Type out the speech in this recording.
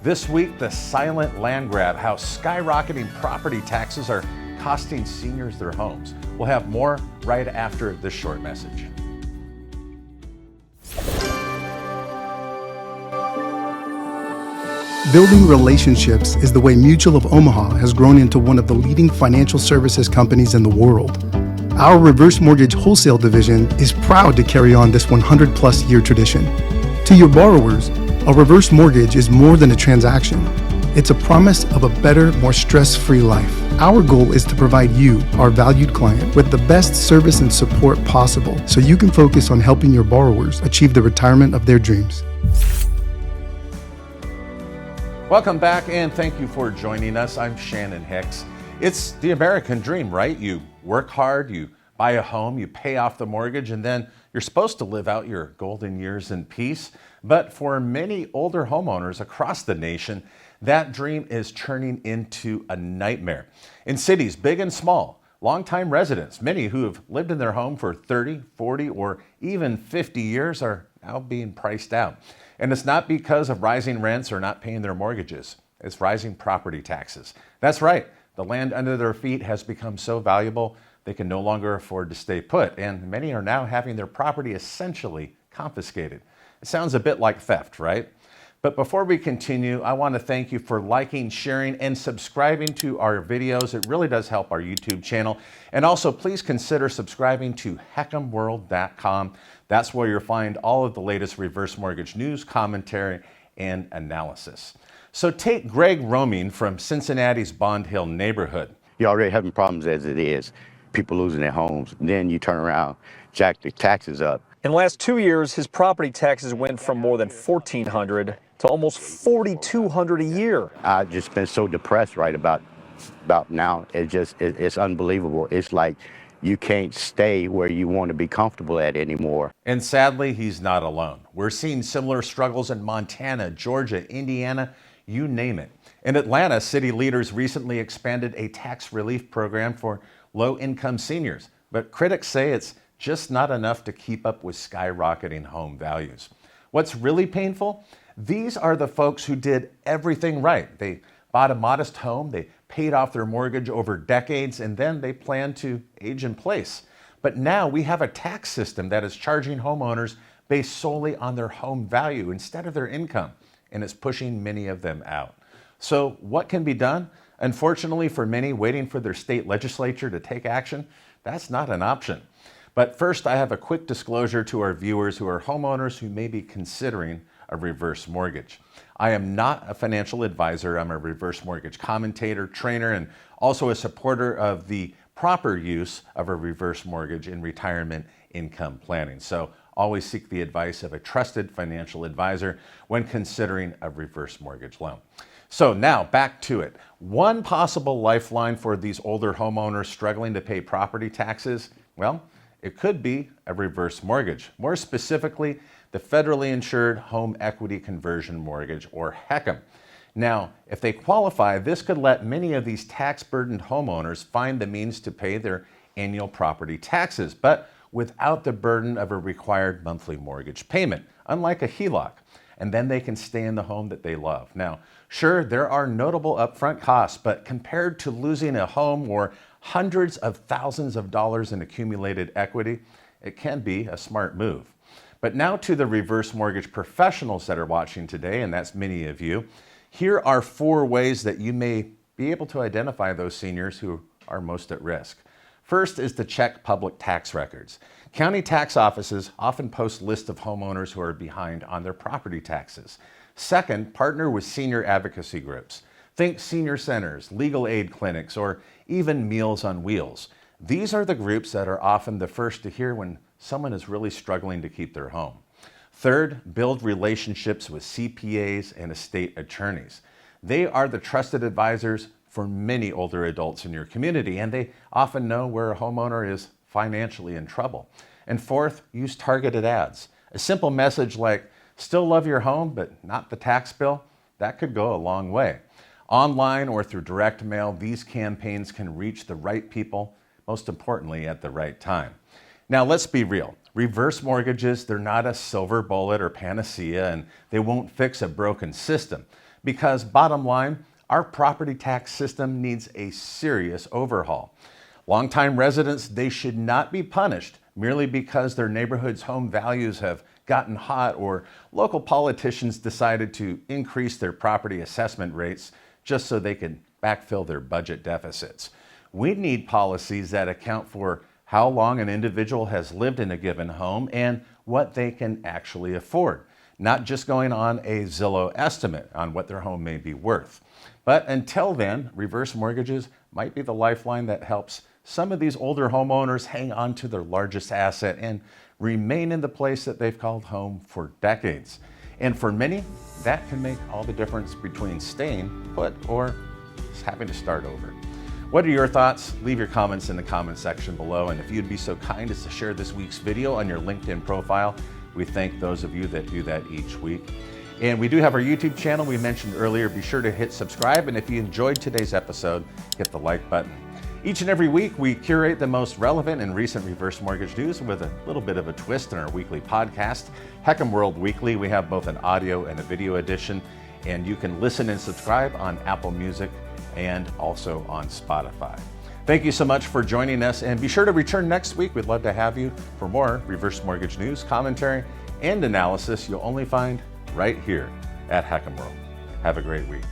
This week, the silent land grab, how skyrocketing property taxes are costing seniors their homes. We'll have more right after this short message. Building relationships is the way Mutual of Omaha has grown into one of the leading financial services companies in the world. Our reverse mortgage wholesale division is proud to carry on this 100-plus year tradition. To your borrowers, a reverse mortgage is more than a transaction. It's a promise of a better, more stress-free life. Our goal is to provide you, our valued client, with the best service and support possible so you can focus on helping your borrowers achieve the retirement of their dreams. Welcome back, and thank you for joining us. I'm Shannon Hicks. It's the American dream, right? You work hard, you buy a home, you pay off the mortgage, and then you're supposed to live out your golden years in peace. But for many older homeowners across the nation, that dream is turning into a nightmare. In cities big and small, longtime residents, many who have lived in their home for 30, 40, or even 50 years are now being priced out. And it's not because of rising rents or not paying their mortgages. It's rising property taxes. That's right. The land under their feet has become so valuable they can no longer afford to stay put. And many are now having their property essentially confiscated. It sounds a bit like theft, right? But before we continue, I want to thank you for liking, sharing, and subscribing to our videos. It really does help our YouTube channel. And also, please consider subscribing to HeckhamWorld.com. That's where you'll find all of the latest reverse mortgage news, commentary, and analysis. So take Greg roaming from Cincinnati's Bond Hill neighborhood. You're already having problems as it is, people losing their homes. Then you turn around, jack the taxes up. In the last 2 years, his property taxes went from more than $1,400 to almost $4,200 a year. I've just been so depressed right about now. It's unbelievable. It's like you can't stay where you want to be comfortable at anymore. And sadly, he's not alone. We're seeing similar struggles in Montana, Georgia, Indiana, you name it. In Atlanta, city leaders recently expanded a tax relief program for low-income seniors, but critics say it's just not enough to keep up with skyrocketing home values. What's really painful? These are the folks who did everything right. They bought a modest home, they paid off their mortgage over decades, and then they planned to age in place. But now we have a tax system that is charging homeowners based solely on their home value instead of their income, and it's pushing many of them out. So what can be done? Unfortunately for many, waiting for their state legislature to take action, that's not an option. But first, I have a quick disclosure to our viewers who are homeowners who may be considering a reverse mortgage. I am not a financial advisor. I'm a reverse mortgage commentator, trainer, and also a supporter of the proper use of a reverse mortgage in retirement income planning. So always seek the advice of a trusted financial advisor when considering a reverse mortgage loan. So now back to it. One possible lifeline for these older homeowners struggling to pay property taxes, well, it could be a reverse mortgage. More specifically, the federally insured home equity conversion mortgage, or HECM. Now, if they qualify, this could let many of these tax-burdened homeowners find the means to pay their annual property taxes, but without the burden of a required monthly mortgage payment, unlike a HELOC. And then they can stay in the home that they love. Now, sure, there are notable upfront costs, but compared to losing a home or hundreds of thousands of dollars in accumulated equity, it can be a smart move. But now to the reverse mortgage professionals that are watching today, and that's many of you. Here are 4 ways that you may be able to identify those seniors who are most at risk. First is to check public tax records. County tax offices often post lists of homeowners who are behind on their property taxes. Second, partner with senior advocacy groups. Think senior centers, legal aid clinics, or even Meals on Wheels. These are the groups that are often the first to hear when someone is really struggling to keep their home. Third, build relationships with CPAs and estate attorneys. They are the trusted advisors for many older adults in your community, and they often know where a homeowner is financially in trouble. And fourth, use targeted ads. A simple message like, still love your home, but not the tax bill, that could go a long way. Online or through direct mail, these campaigns can reach the right people, most importantly, at the right time. Now, let's be real. Reverse mortgages, they're not a silver bullet or panacea, and they won't fix a broken system. Because bottom line, our property tax system needs a serious overhaul. Longtime residents, they should not be punished merely because their neighborhood's home values have gotten hot or local politicians decided to increase their property assessment rates just so they can backfill their budget deficits. We need policies that account for how long an individual has lived in a given home and what they can actually afford, not just going on a Zillow estimate on what their home may be worth. But until then, reverse mortgages might be the lifeline that helps some of these older homeowners hang on to their largest asset and remain in the place that they've called home for decades. And for many, that can make all the difference between staying put or just having to start over. What are your thoughts? Leave your comments in the comment section below. And if you'd be so kind as to share this week's video on your LinkedIn profile, we thank those of you that do that each week. And we do have our YouTube channel we mentioned earlier. Be sure to hit subscribe. And if you enjoyed today's episode, hit the like button. Each and every week, we curate the most relevant and recent reverse mortgage news with a little bit of a twist in our weekly podcast, Heckam World Weekly. We have both an audio and a video edition, and you can listen and subscribe on Apple Music and also on Spotify. Thank you so much for joining us, and be sure to return next week. We'd love to have you for more reverse mortgage news, commentary, and analysis you'll only find right here at Heckam World. Have a great week.